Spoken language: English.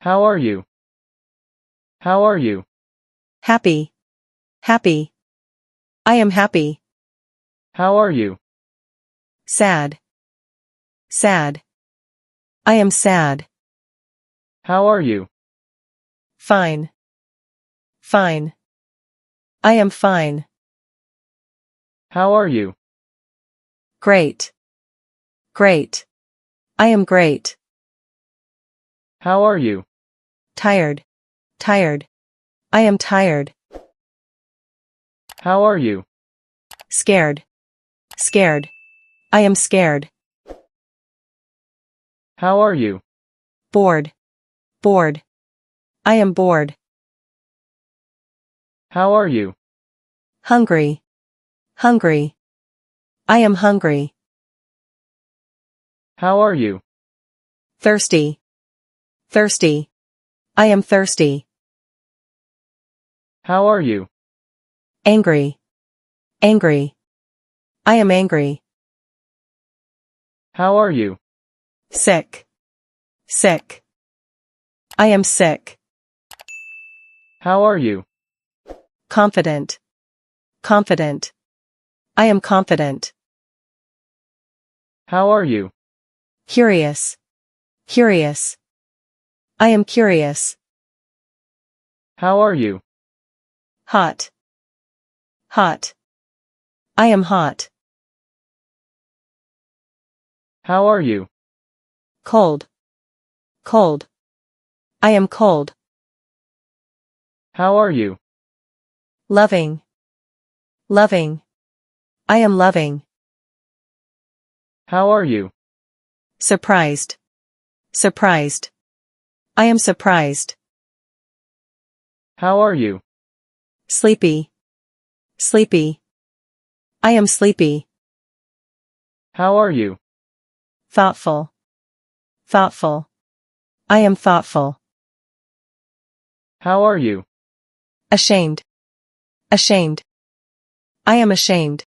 How are you? How are you? Happy. Happy. I am happy. How are you? Sad. Sad. I am sad. How are you? Fine. Fine. I am fine. How are you? Great. Great. I am great. How are you? Tired. Tired. I am tired. How are you? Scared. Scared. I am scared. How are you? Bored. Bored. I am bored. How are you? Hungry. Hungry. I am hungry. How are you? Thirsty. Thirsty. I am thirsty. How are you? Angry. Angry. I am angry. How are you? Sick. Sick. I am sick. How are you? Confident. Confident. I am confident. How are you? Curious. Curious. I am curious. How are you? Hot. Hot. I am hot. How are you? Cold. Cold. I am cold. How are you? Loving. Loving. I am loving. How are you? Surprised. Surprised. I am surprised. How are you? Sleepy. Sleepy. I am sleepy. How are you? Thoughtful. Thoughtful. I am thoughtful. How are you? Ashamed. Ashamed. I am ashamed.